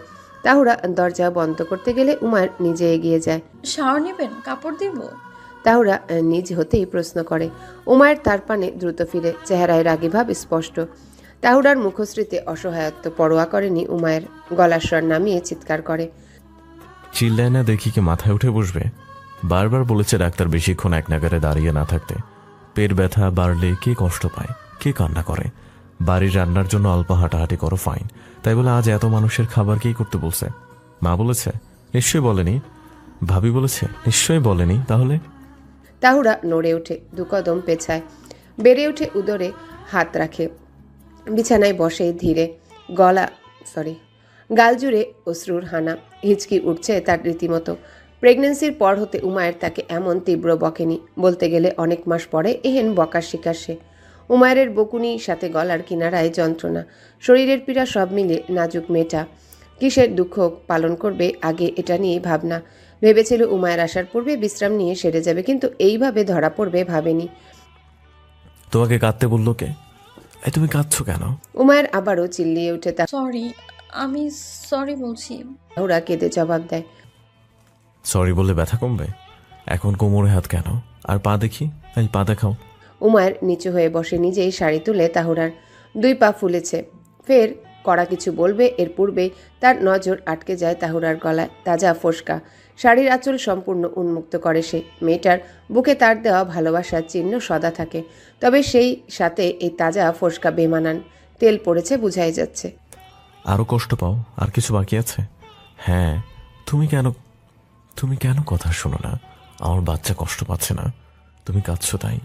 তাহুরা দরজা বন্ধ করতে গেলে উমায়ের নিজে এগিয়ে যায়। শাওয়ার নেবেন? কাপড় দিব? তাহুরা নিজ হতেই প্রশ্ন করে। উমায়ের তার পানে দ্রুত ফিরে, চেহারায় রাগী ভাব স্পষ্ট। তাহুরার মুখশ্রীতে অসহায়ত্ব পরোয়া করেনি উমায়ের, গলার স্বর নামিয়ে চিৎকার করে। চিল্লায় না দেখি কি মাথায় উঠে বসবে? বারবার বলেছে ডাক্তার বেশিক্ষণ এক নাগারে দাঁড়িয়ে না থাকতে। পেট ব্যথা বাড়লে কে কষ্ট পায়, কে কান্না করে? বাড়ির রান্নার জন্য অল্প হাঁটাহাঁটি করো, ফাইন, তাই বলে আজ এত মানুষের খাবার কে করতে বলছে? মা বলেছে? নিশ্চয়ই বলেনি। ভাবি বলেছে? নিশ্চয়ই বলেনি। তাহলে? তাহুরা নড়ে ওঠে, দুকদম পেছায়, বেড়ে ওঠে, উদরে হাত রাখে, বিছানায় বসে ধীরে, গাল জুড়ে অশ্রুর হানা। হিচকি উঠছে তার রীতিমতো। প্রেগন্যান্সির পর হতে উমায়ের তাকে এমন তীব্র বকেনি। বলতে গেলে অনেক মাস পরে এহেন বকার শিকার সে। উমায়ের বকুনি, সাথে গলার কিনারায় যন্ত্রণা, শরীরের পীড়া, সব মিলে নাজুক মেয়েটা কিসের দুঃখ পালন করবে, আগে এটা নিয়ে ভাবনা। ভেবেছিল উমায়ের আসার পূর্বে বিশ্রাম নিয়ে সেরে যাবে, কিন্তু এইভাবে ধরা পড়বে ভাবেনি। তোমাকে কাঁদতে বললো কে? এই তুমি কাঁদছো কেন? উমায়ের আবারও চিল্লিয়ে উঠে। সরি, আমি সরি বলছি। তাহুরা কেঁদে জবাব দেয়। সরি বললে ব্যথা কমবে? এখন কোমরে হাত কেন? আর পা দেখি, এই পা দেখাও। উমায়ের নিচু হয়ে বসে নিজেই শাড়ি তুলে তাহুরার 2 পা ফুলেছে। ফের কড়া কিছু বলবে এর পূর্বে তার নজর আটকে যায় তাহুরার গলায়। তাজা ফোসকা শাড়ির আঁচল সম্পূর্ণ উন্মুক্ত করে সে। মেয়েটার বুকে তার দেওয়া ভালোবাসার চিহ্ন সদা থাকে, তবে সেই সাথে এই তাজা ফোসকা বেমানান। তেল পড়েছে বুঝাই যাচ্ছে। আরো কষ্ট পাও? আর কিছু বাকি আছে? হ্যাঁ, তুমি কেন কথা শোনো না? আমার বাচ্চা কষ্ট পাচ্ছে না, তুমি কাঁদছো তাই।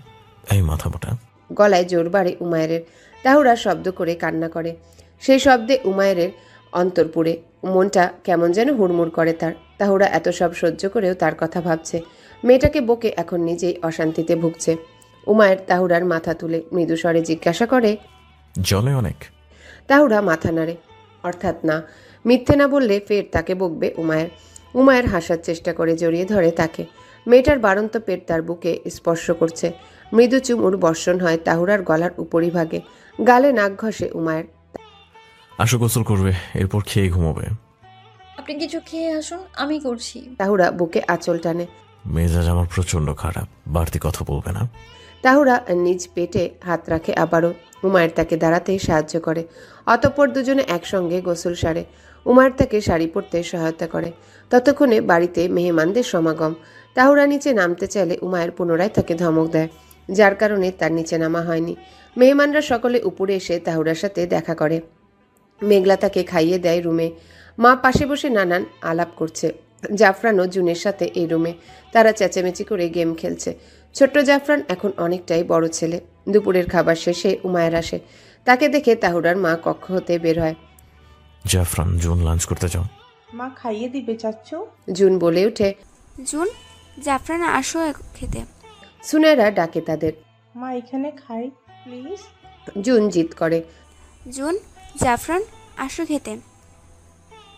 এই মাথা মোটা। গলায় জোর বাড়ে উমায়ের। তাহুরা শব্দ করে কান্না করে। সেই শব্দে উমায়ের অন্তর পুড়ে, মনটা কেমন যেন হুড়মুড় করে তার। তাহুরা এত সব সহ্য করেও তার কথা ভাবছে। মেয়েটাকে বকে এখন নিজেই অশান্তিতে ভুগছে। উমায়ের তাহুরার মাথা তুলে মৃদু স্বরে জিজ্ঞাসা করে, জলে অনেক? তাহুরা মাথা নাড়ে, অর্থাৎ না। মিথ্যে না বললে ফের তাকে বকবে উমায়ের হাসার চেষ্টা করে জড়িয়ে ধরে তাকে। মেয়েটার বাড়ন্ত পেট তার বুকে স্পর্শ করছে। মৃদু চুমুর বর্ষণ হয় তাহুরার গলার উপরিভাগে। গালে নাক ঘষে উমায়ের। আসো, গোসল করবে, এরপর খেয়ে ঘুমোবে। আপনি কিছু খেয়ে আসুন, আমি করছি। তাহুরা বুকে আঁচল টানে। মেজাজ আমার প্রচন্ড খারাপ, বাড়তি কথা বলবে না। তাহুরা নিজ পেটে হাত রাখে আবারও। উমায়ের তাকে দাঁড়াতে সাহায্য করে। অতঃপর দুজনে একসঙ্গে গোসল সারে। উমায়ের তাকে শাড়ি পরতে সহায়তা করে। ততক্ষণে বাড়িতে মেহমানদের সমাগম। তাহুরা নিচে নামতে চাইলে উমায়ের পুনরায় তাকে ধমক দেয়, যার কারণে তার নিচে নামা হয়নি। মেহমানরা সকলে উপরে এসে তাহুরার সাথে দেখা করে। মেঘলা তাকে খাইয়ে দেয় রুমে। মা পাশে বসে নানান আলাপ করছে। জাফরানও জুনের সাথে এই রুমে। তারা চেঁচামেচি করে গেম খেলছে। ছোট্ট জাফরান এখন অনেকটাই বড় ছেলে। দুপুরের খাবার শেষে উমায়ের আসে। তাকে দেখে তাহুরার মা কক্ষ হতে বের হয়। জাফরান, জুন লাঞ্চ করতে যাও। মা খাইয়ে দিবে চাচ্চু? জুন বলে ওঠে। জুন, জাফরান আসো খেতে। সুনেরা ডাকে তাদের। মা এখানে খাই প্লিজ। জুন জিদ করে। জুন, জাফরান আসো খেতে।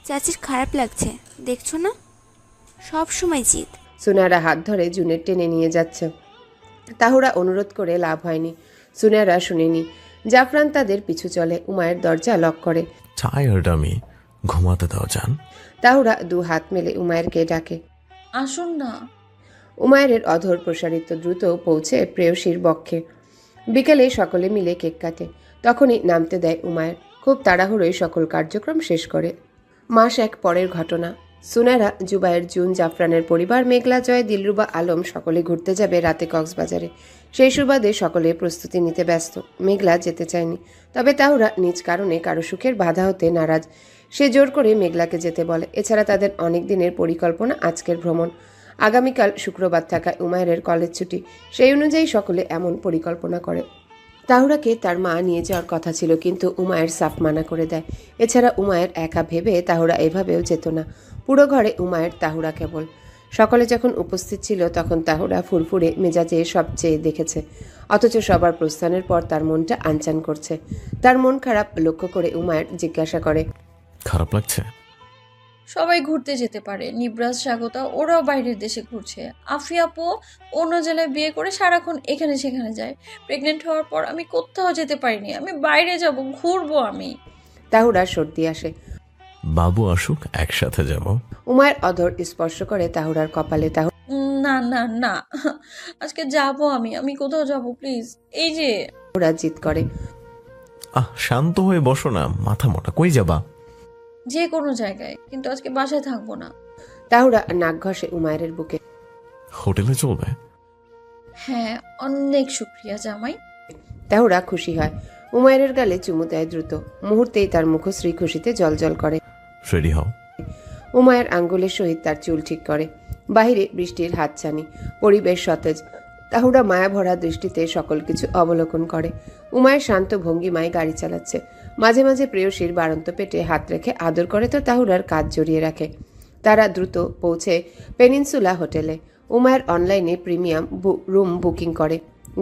চাচির খারাপ লাগছে, দেখছো না? সব সময় জিদ। সুনেরা হাত ধরে জুনের টেনে নিয়ে যাচ্ছে। তাহুরা অনুরোধ করে লাভ হয়নি। সুনেরা শুনেনি। জাফরান তাদের পিছু চলে। উমায়ের দরজা লক করে। টায়ার্ড আমি, ঘুমাতে দাও যান। তাহুরা 2 হাত মেলে উমায়েরকে ডাকে। আসুন না। উমায়ের অধর প্রসারিত দ্রুত পৌঁছে প্রেয়সীর বক্ষে। বিকেলে সকলে মিলে কেক কাটে। তখনই নামতে দেয় উমায়ের। খুব তাড়াহুড়োই সকল কার্যক্রম শেষ করে। মাস 1 পরের ঘটনা। সুনেরা, জুবায়ের, জুন, জাফরানের পরিবার, মেঘলা, জয়, দিলরুবা, আলম সকলে ঘুরতে যাবে রাতে কক্সবাজারে। সেই সুবাদে সকলে প্রস্তুতি নিতে ব্যস্ত। মেঘলা যেতে চায়নি, তবে তাহুরা নিজ কারণে কারো সুখের বাধা হতে নারাজ। সে জোর করে মেঘলাকে যেতে বলে। এছাড়া তাদের অনেক দিনের পরিকল্পনা আজকের ভ্রমণ। আগামীকাল শুক্রবার থাকায় উমায়ের কলেজ ছুটি। সেই অনুযায়ী সকলে এমন পরিকল্পনা করে। তাহুরাকে তার মা নিয়ে যাওয়ার কথা ছিল, কিন্তু উমায়ের সাফ মানা করে দেয়। এছাড়া উমায়ের একা ভেবে তাহুরা এভাবেও যেত না। পুরো ঘরে উমায়ের, তাহুরা কেবল। সকলে যখন উপস্থিত ছিল তখন তাহুরা ফুরফুরে মেজাজে সবচেয়ে দেখেছে, অথচ সবার প্রস্থানের পর তার মনটা আনচান করছে। তার মন খারাপ লক্ষ্য করে উমায়ের জিজ্ঞাসা করে, খারাপ লাগছে? সবাই ঘুরতে যেতে পারে, নিবরাজ, স্বাগতা ওরাও বাইরের দেশে ঘুরছে। আফিয়াপো অন্য জেলায় বিয়ে করে সারাক্ষণ এখানে সেখানে যায়। প্রেগনেন্ট হওয়ার পর আমি কোথাও যেতে পারিনি। আমি বাইরে যাব, ঘুরবো আমি। তাহুরার সর্দি আসে। বাবু আসুক, একসাথে যাব। উমায়ের অধর স্পর্শ করে তাহুরার কপালে। না না না, আজকে যাব আমি কোথাও যাব, প্লিজ। এই যে তাহুরা জিদ করে। শান্ত হয়ে বসো না, মাথা মোটা। কই যাবা? যে কোনো জায়গায়, কিন্তু আজকে বাসায় থাকবো না। তাহুরা নাক ঘষে উমায়ের বুকে। হোটেলে চলবে? হ্যাঁ, অনেক শুক্রিয়া জামাই। তাহুরা খুশি হয়। উমায়ের গালে চুমু দেয় দ্রুত। মুহূর্তেই তার মুখশ্রী খুশিতে জ্বলজ্বল করে। রেডি হও। উমায়ের আঙ্গুলের সহিত তার চুল ঠিক করে। বাহিরে বৃষ্টির হাতছানি, পরিবেশ সতেজ। তাহুরা মায়াভরা দৃষ্টিতে সকল কিছু অবলোকন করে। উমায়ের শান্ত ভঙ্গিমায় গাড়ি চালাচ্ছে। মাঝে মাঝে প্রেয়সীর বাড়ন্ত পেটে হাত রেখে আদর করে তো তাহুরার কাজ জড়িয়ে রাখে। তারা দ্রুত পৌঁছে পেনিনসুলা হোটেলে। উমায়ের অনলাইনে প্রিমিয়াম রুম বুকিং করে।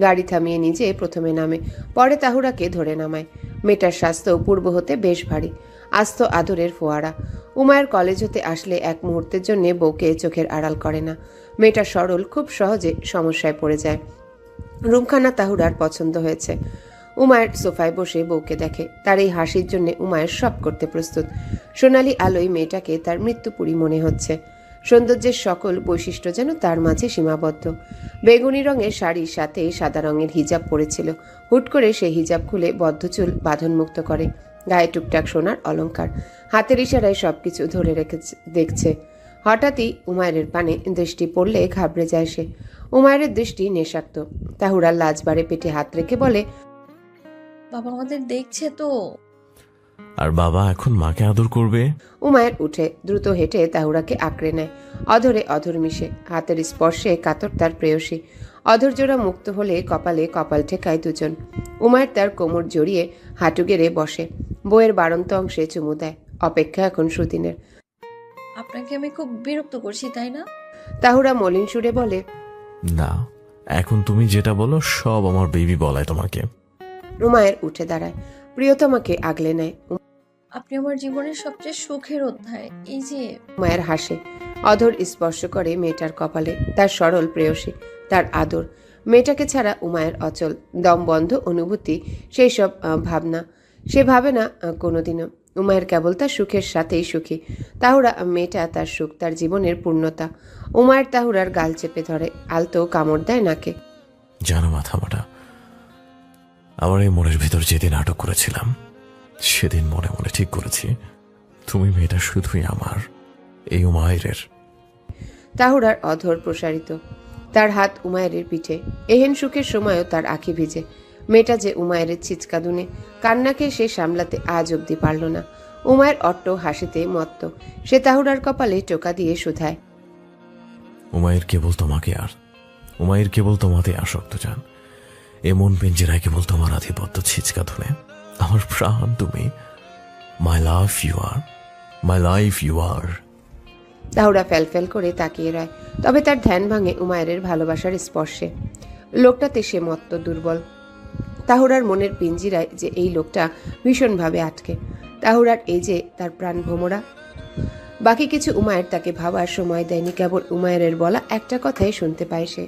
গাড়ি থামিয়ে নিজে প্রথমে নামে, পরে তাহুরাকে ধরে নামায়। মেয়েটার স্বাস্থ্য পূর্ব হতে বেশ ভারী, আস্ত আদরের ফোয়ারা। উমায়ের কলেজ হতে আসলে এক মুহূর্তের জন্য বউকে চোখের আড়াল করে না। মেয়েটা সরল, খুব সহজে সমস্যায় পড়ে যায়। রুমখানা তাহুরার পছন্দ হয়েছে। উমায়ের সোফায় বসে বউকে দেখে। তার এই হাসির জন্য উমায়ের সব করতে প্রস্তুত। সোনালি আলোয় মেয়েটাকে তার মৃত্যুপুরী মনে হচ্ছে। সৌন্দর্যের সকল বৈশিষ্ট্য যেন তার মাঝে সীমাবদ্ধ। বেগুনি রঙের শাড়ির সাথে সাদা রঙের হিজাব পরেছিল। হুট করে সে হিজাব খুলে বদ্ধ চুল বাঁধনমুক্ত করে। গায়ে টুকটাক সোনার অলংকার, হাতের ইশারায় সবকিছু ধরে রেখেছে দেখছে। হঠাৎই উমায়ের পানে দৃষ্টি পড়লে ঘাবড়ে যায় সে। উমায়ের দৃষ্টি নেশাক্ত। তাহুরার লাজ বাড়ে পেটে হাত রেখে বলে, বাবা আমাদের দেখছে তো। আর বাবা এখন মাকে আদর করবে। উমায়ের উঠে দ্রুত হেঁটে তাহুরাকে আঁকড়ে নেয়। অধরে অধর মিশে, হাতের স্পর্শে কাতর তার প্রেয়সী। অধর জোড়া মুক্ত হলে কপালে কপাল ঠেকায় দুজন। উমায়ের তার কোমর জড়িয়ে হাঁটু গেড়ে বসে। বইয়ের বাড়ন্ত অংশে চুমু দেয়। অপেক্ষা এখন সুদিনের। আপনাকে আমি খুব বিরক্ত করছি, তাই না? তাহুরা মলিন সুরে বলে, না, এখন তুমি যেটা বলো সব আমার বেবি বলায় তোমাকে। উমায়ের উঠে দাঁড়ায়, প্রিয়তমাকে আগলে নেয়। আপনি আমার জীবনের সবচেয়ে সুখের অধ্যায়। এই যে উমায়ের হাসে। অধর স্পর্শ করে মেয়েটার কপালে। তার সরল প্রেয়সী, তার আদর। মেয়েটাকে ছাড়া উমায়ের অচল, দম বন্ধ অনুভূতি, সেই সব ভাবনা সে ভাবে না কোনোদিনও। উমায়ের কেবল তার সুখের সাথেই সুখী। তাহুরা মেয়েটা তার সুখ, তার জীবনের পূর্ণতা। উমায়ের তাহুরার গাল চেপে ধরে, আলতো কামড় দেয় নাকে। জানো মাথা মোটা, আমার এই মনের ভিতর যেদিন আটক করেছিলাম সেদিন মনে মনে ঠিক করেছি তুমি মেয়েটা শুধুই আমার, এই উমায়ের। তাহুরার অধর প্রসারিত, তার হাত উমায়ের পিঠে। এহেন সুখের সময়ও তার আঁখি ভিজে। মেয়েটা যে উমায়ের ছিচকাদুনে, কান্নাকে সে সামলাতে আজ অব্দি পারল না। উমায়ের অট্ট হাসিতে মত্ত। সে তাহুরার কপালে টোকা দিয়ে শুধায়, উমায়ের কেবল তোমাকে আর উমায়ের কেবল তোমাতে আসক্ত চান। এমন পিঞ্জেরায় কেবল তোমার আধিপত্য ছিচকা ধরে। আমার প্রাণ তুমি, my love you are, my life you are. Tahura ফ্যালফ্যাল করে তাকিয়ে রয়। তবে তার ধ্যান ভাঙে উমায়ের ভালোবাসার স্পর্শে। লোকটাতে সে মত্ত দুর্বল। তাহুরার মনের পিঞ্জিরায় যে এই লোকটা ভীষণভাবে আটকে। তাহুরার এই যে তার প্রাণ ভোমরা। বাকি কিছু উমায়ের তাকে ভাবার সময় দেয়নি। কেবল উমায়ের বলা একটা কথাই শুনতে পায় সে।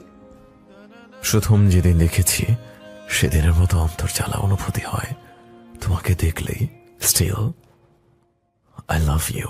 প্রথম যেদিন দেখেছি সেদিনের মতো অন্তর্জালা অনুভূতি হয় তোমাকে দেখলেই। Still I love you.